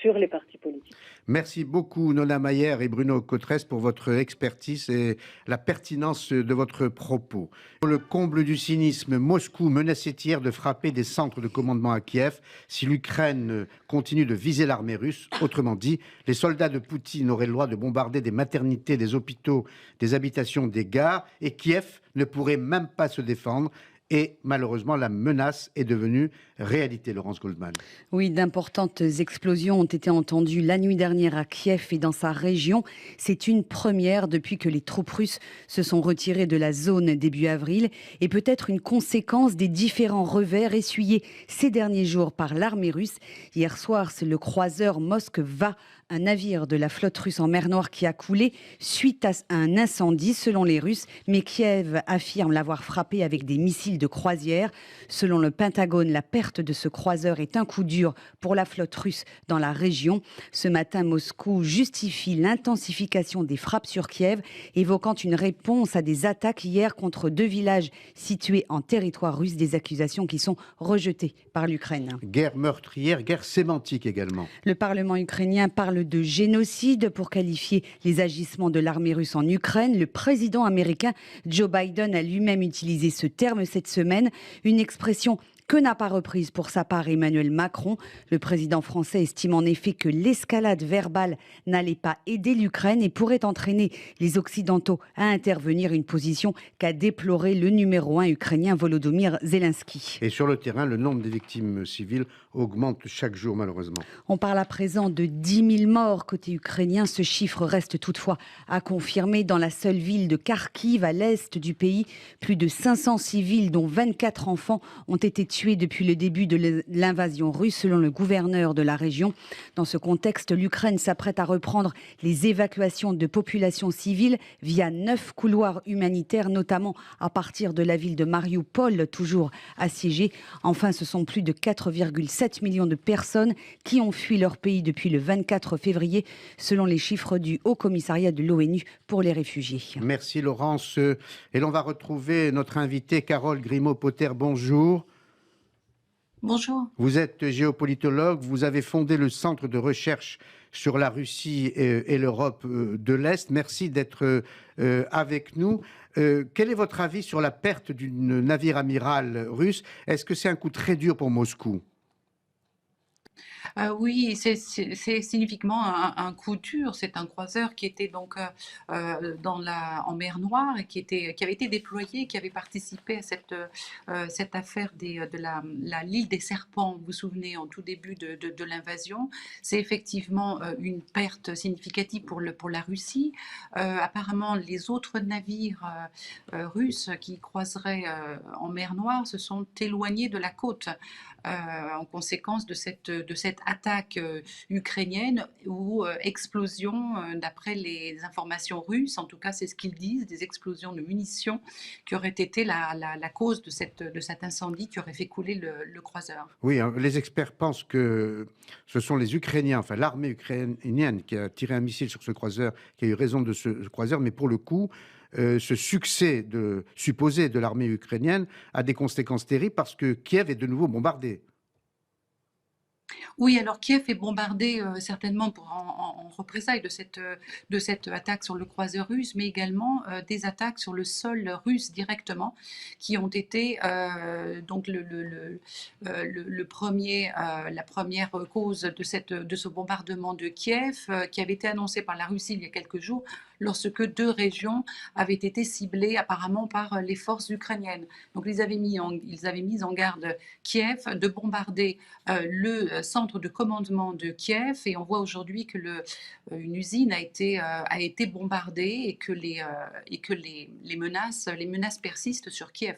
sur les partis politiques. Merci beaucoup Nona Mayer et Bruno Cotresse pour votre expertise et la pertinence de votre propos. Pour le comble du cynisme, Moscou menaçait hier de frapper des centres de commandement à Kiev si l'Ukraine continue de viser l'armée russe. Autrement dit, les soldats de Poutine auraient le droit de bombarder des maternités, des hôpitaux, des habitations, des gares et Kiev ne pourrait même pas se défendre. Et malheureusement, la menace est devenue réalité, Laurence Goldman. Oui, d'importantes explosions ont été entendues la nuit dernière à Kiev et dans sa région. C'est une première depuis que les troupes russes se sont retirées de la zone début avril et peut-être une conséquence des différents revers essuyés ces derniers jours par l'armée russe. Hier soir, c'est le croiseur Moskva, un navire de la flotte russe en mer Noire qui a coulé suite à un incendie selon les Russes. Mais Kiev affirme l'avoir frappé avec des missiles de croisière. Selon le Pentagone, la perte de ce croiseur est un coup dur pour la flotte russe dans la région. Ce matin, Moscou justifie l'intensification des frappes sur Kiev, évoquant une réponse à des attaques hier contre 2 villages situés en territoire russe, des accusations qui sont rejetées par l'Ukraine. Guerre meurtrière, guerre sémantique également. Le Parlement ukrainien parle de génocide pour qualifier les agissements de l'armée russe en Ukraine. Le président américain Joe Biden a lui-même utilisé ce terme cette semaine, une expression que n'a pas reprise pour sa part Emmanuel Macron. Le président français estime en effet que l'escalade verbale n'allait pas aider l'Ukraine et pourrait entraîner les Occidentaux à intervenir, une position qu'a déploré le numéro 1 ukrainien Volodymyr Zelensky. Et sur le terrain, le nombre des victimes civiles augmente chaque jour malheureusement. On parle à présent de 10 000 morts côté ukrainien. Ce chiffre reste toutefois à confirmer. Dans la seule ville de Kharkiv, à l'est du pays, plus de 500 civils, dont 24 enfants, ont été tués depuis le début de l'invasion russe, selon le gouverneur de la région. Dans ce contexte, l'Ukraine s'apprête à reprendre les évacuations de populations civiles via 9 couloirs humanitaires, notamment à partir de la ville de Mariupol, toujours assiégée. Enfin, ce sont plus de 4,7 millions de personnes qui ont fui leur pays depuis le 24 février, selon les chiffres du Haut Commissariat de l'ONU pour les réfugiés. Merci Laurence. Et l'on va retrouver notre invitée Carole Grimaud-Potter. Bonjour. Bonjour. Vous êtes géopolitologue, vous avez fondé le Centre de recherche sur la Russie et l'Europe de l'Est. Merci d'être avec nous. Quel est votre avis sur la perte d'une navire amiral russe? Est-ce que c'est un coup très dur pour Moscou? Oui, c'est significativement un coup dur. C'est un croiseur qui était donc en mer Noire et qui avait été déployé, qui avait participé à cette affaire de l'île des Serpents. Vous vous souvenez, en tout début de l'invasion. C'est effectivement une perte significative pour la Russie. Apparemment, les autres navires russes qui croiseraient en mer Noire se sont éloignés de la côte. En conséquence de cette attaque ukrainienne ou explosion, d'après les informations russes, en tout cas c'est ce qu'ils disent, des explosions de munitions qui auraient été la cause de cet incendie qui aurait fait couler le croiseur. Oui, hein, les experts pensent que ce sont les Ukrainiens, enfin l'armée ukrainienne qui a tiré un missile sur ce croiseur, qui a eu raison de ce croiseur, mais pour le coup, ce succès supposé de l'armée ukrainienne a des conséquences terribles parce que Kiev est de nouveau bombardé. Oui, alors Kiev est bombardé certainement en représailles de cette attaque sur le croiseur russe, mais également des attaques sur le sol russe directement, qui ont été donc la première cause de ce bombardement de Kiev, qui avait été annoncé par la Russie il y a quelques jours, lorsque 2 régions avaient été ciblées apparemment par les forces ukrainiennes. Donc ils avaient mis en garde Kiev de bombarder le centre de commandement de Kiev, et on voit aujourd'hui que une usine a été bombardée et que les menaces persistent sur Kiev.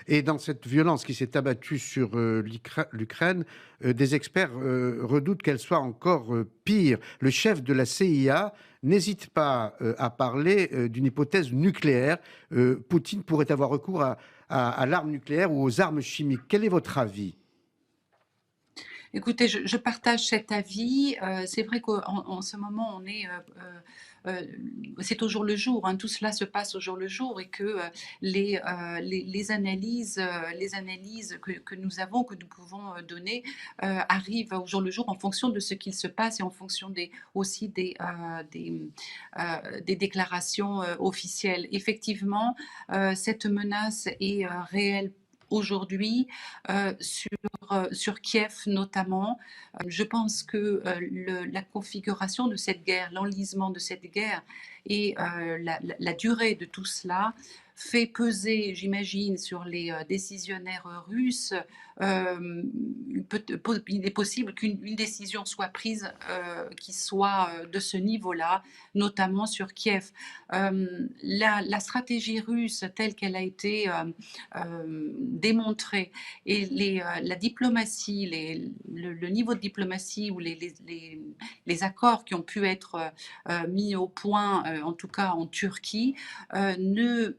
Et dans cette violence qui s'est abattue sur l'Ukraine, des experts redoutent qu'elle soit encore pire. Le chef de la CIA n'hésite pas à parler d'une hypothèse nucléaire. Poutine pourrait avoir recours à l'arme nucléaire ou aux armes chimiques. Quel est votre avis ? Écoutez, je partage cet avis. C'est vrai qu'en ce moment, c'est au jour le jour, hein, tout cela se passe au jour le jour, et que les analyses que nous avons, que nous pouvons donner, arrivent au jour le jour en fonction de ce qu'il se passe et en fonction aussi des déclarations officielles. Effectivement, cette menace est réelle aujourd'hui, sur Kiev notamment. Je pense que la configuration de cette guerre, l'enlisement de cette guerre et la durée de tout cela fait peser, j'imagine, sur les décisionnaires russes, il est possible qu'une décision soit prise qui soit de ce niveau-là, notamment sur Kiev. La stratégie russe telle qu'elle a été démontrée et la diplomatie, le niveau de diplomatie ou les accords qui ont pu être mis au point, en tout cas en Turquie, ne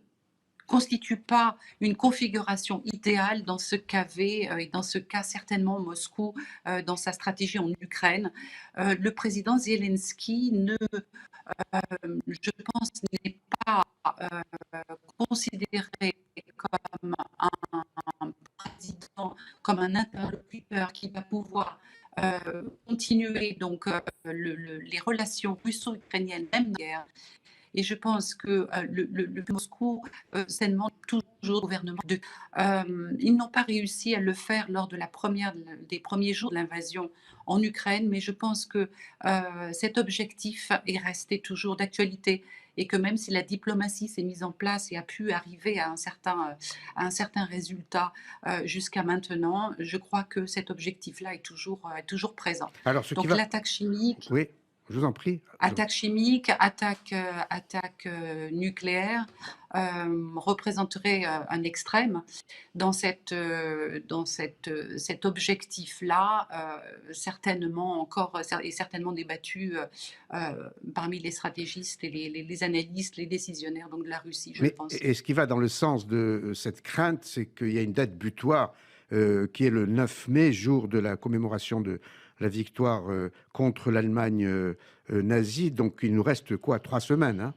constitue pas une configuration idéale dans ce qu'avait, et dans ce cas certainement Moscou, dans sa stratégie en Ukraine. Le président Zelensky je pense, n'est pas considéré comme un président, comme un interlocuteur qui va pouvoir continuer donc les relations russo-ukrainiennes, même guerre. Et je pense que le Moscou sainement toujours au gouvernement. Ils n'ont pas réussi à le faire lors de des premiers jours de l'invasion en Ukraine, mais je pense que cet objectif est resté toujours d'actualité et que même si la diplomatie s'est mise en place et a pu arriver à un certain résultat jusqu'à maintenant, je crois que cet objectif-là est toujours présent. Alors, donc l'attaque chimique... Oui. Je vous en prie. Attaque chimique, attaque nucléaire représenterait un extrême dans cet objectif-là, certainement débattu parmi les stratégistes et les analystes, les décisionnaires donc de la Russie, je pense. Et ce qui va dans le sens de cette crainte, c'est qu'il y a une date butoir qui est le 9 mai, jour de la commémoration de la victoire contre l'Allemagne nazie. Donc il nous reste quoi, 3 semaines, hein?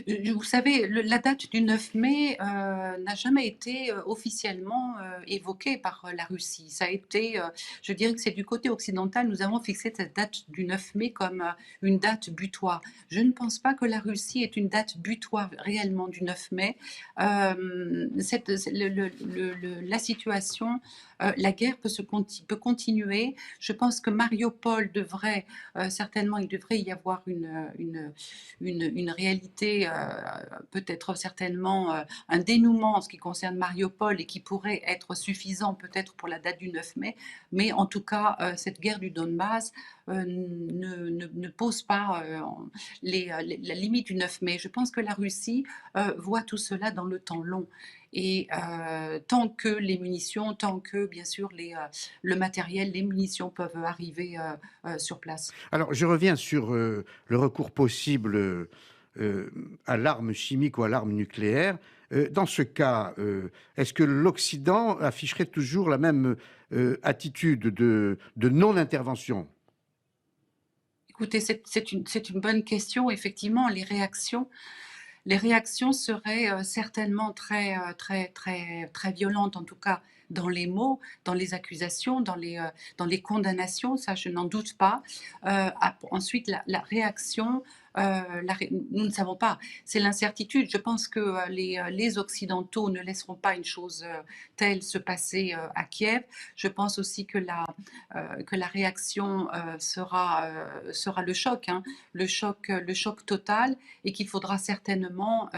Vous savez, la date du 9 mai n'a jamais été officiellement évoquée par la Russie. Ça a été, je dirais que c'est du côté occidental, nous avons fixé cette date du 9 mai comme une date butoir. Je ne pense pas que la Russie ait une date butoir réellement du 9 mai. La situation, la guerre peut continuer. Je pense que Mariupol devrait, certainement, il devrait y avoir une réalité, peut-être certainement un dénouement en ce qui concerne Mariupol et qui pourrait être suffisant peut-être pour la date du 9 mai, mais en tout cas cette guerre du Donbass ne pose pas la limite du 9 mai. Je pense que la Russie voit tout cela dans le temps long. Et tant que les munitions, tant que bien sûr le matériel, les munitions peuvent arriver sur place. Alors je reviens sur le recours possible à l'arme chimique ou à l'arme nucléaire. Dans ce cas, est-ce que l'Occident afficherait toujours la même attitude de non-intervention ? Écoutez, c'est une bonne question. Effectivement, les réactions seraient certainement très violentes, en tout cas dans les mots, dans les accusations, dans les condamnations, ça je n'en doute pas. Ensuite, la réaction, nous ne savons pas, c'est l'incertitude. Je pense que les Occidentaux ne laisseront pas une chose telle se passer à Kiev. Je pense aussi que la réaction sera le choc, hein, le choc total, et qu'il faudra certainement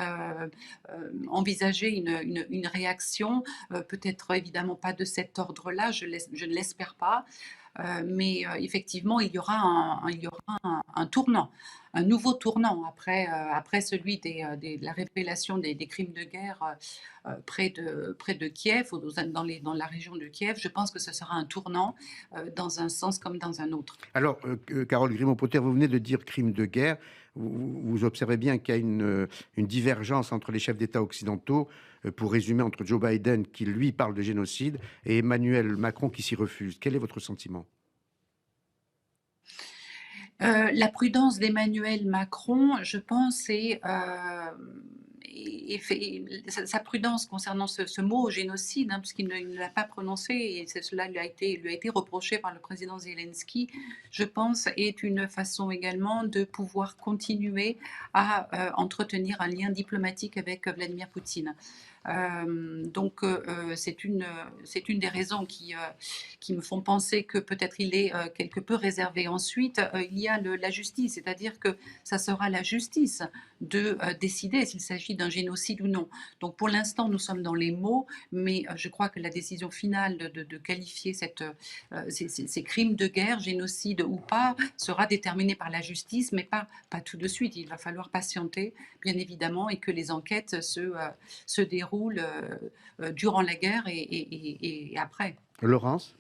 envisager une réaction, peut-être évidemment pas de cet ordre-là, je ne l'espère pas. Mais effectivement, il y aura un tournant, un nouveau tournant après celui de la révélation des crimes de guerre près de Kiev, ou dans la région de Kiev. Je pense que ce sera un tournant dans un sens comme dans un autre. Alors, Carole Grimaud-Potter, vous venez de dire crimes de guerre. Vous observez bien qu'il y a une divergence entre les chefs d'État occidentaux, pour résumer, entre Joe Biden qui, lui, parle de génocide, et Emmanuel Macron qui s'y refuse. Quel est votre sentiment ? La prudence d'Emmanuel Macron, je pense, est sa prudence concernant ce mot génocide, hein, puisqu'il ne l'a pas prononcé, et cela lui a été reproché par le président Zelensky, je pense, est une façon également de pouvoir continuer à entretenir un lien diplomatique avec Vladimir Poutine. Donc c'est une des raisons qui me font penser que peut-être il est quelque peu réservé. Ensuite, il y a la justice, c'est-à-dire que ça sera la justice de décider s'il s'agit d'un génocide ou non. Donc pour l'instant, nous sommes dans les mots, mais je crois que la décision finale de qualifier ces crimes de guerre, génocide ou pas, sera déterminée par la justice, mais pas tout de suite. Il va falloir patienter, bien évidemment, et que les enquêtes se déroulent durant la guerre et après. Laurence ?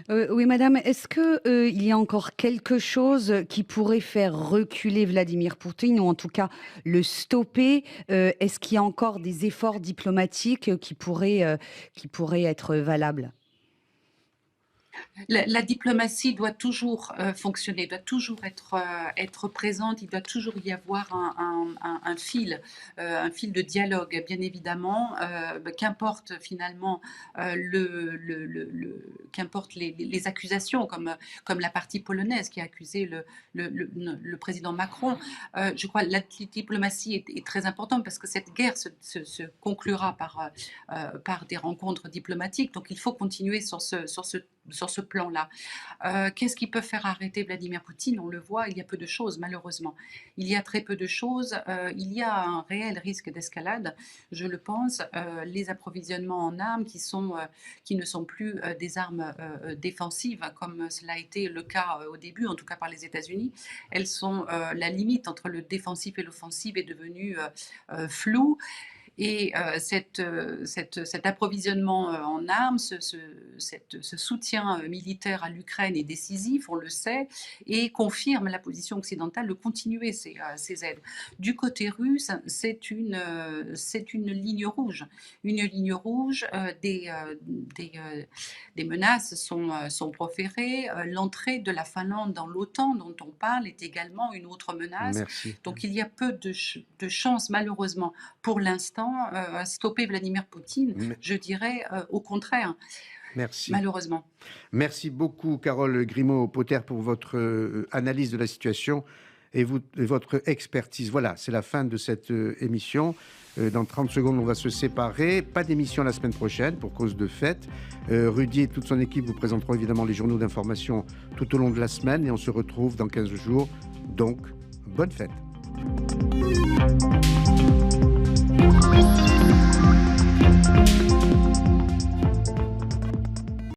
Oui, madame, est-ce qu'il y a encore quelque chose qui pourrait faire reculer Vladimir Poutine, ou en tout cas le stopper ? Est-ce qu'il y a encore des efforts diplomatiques qui pourraient être valables ? La diplomatie doit toujours fonctionner, doit toujours être présente, il doit toujours y avoir un fil de dialogue, bien évidemment, qu'importe finalement qu'importe les accusations, comme la partie polonaise qui a accusé le président Macron. Je crois que la diplomatie est très importante parce que cette guerre se conclura par des rencontres diplomatiques, donc il faut continuer sur ce plan-là. Qu'est-ce qui peut faire arrêter Vladimir Poutine ? On le voit, il y a peu de choses, malheureusement. Il y a très peu de choses. Il y a un réel risque d'escalade, je le pense. Les approvisionnements en armes qui ne sont plus des armes défensives, comme cela a été le cas au début, en tout cas par les États-Unis. Elles sont la limite entre le défensif et l'offensif est devenue floue. Et cet approvisionnement en armes, ce soutien militaire à l'Ukraine est décisif, on le sait, et confirme la position occidentale de continuer ces aides. Du côté russe, c'est une ligne rouge. Une ligne rouge, des menaces sont proférées. L'entrée de la Finlande dans l'OTAN, dont on parle, est également une autre menace. Merci. Donc il y a peu de chances, malheureusement, pour l'instant, à stopper Vladimir Poutine, je dirais au contraire. Merci. Malheureusement. Merci beaucoup, Carole Grimaud-Potter, pour votre analyse de la situation et votre expertise. Voilà, c'est la fin de cette émission. Dans 30 secondes, on va se séparer. Pas d'émission la semaine prochaine pour cause de fête. Rudy et toute son équipe vous présenteront évidemment les journaux d'information tout au long de la semaine et on se retrouve dans 15 jours. Donc, bonne fête.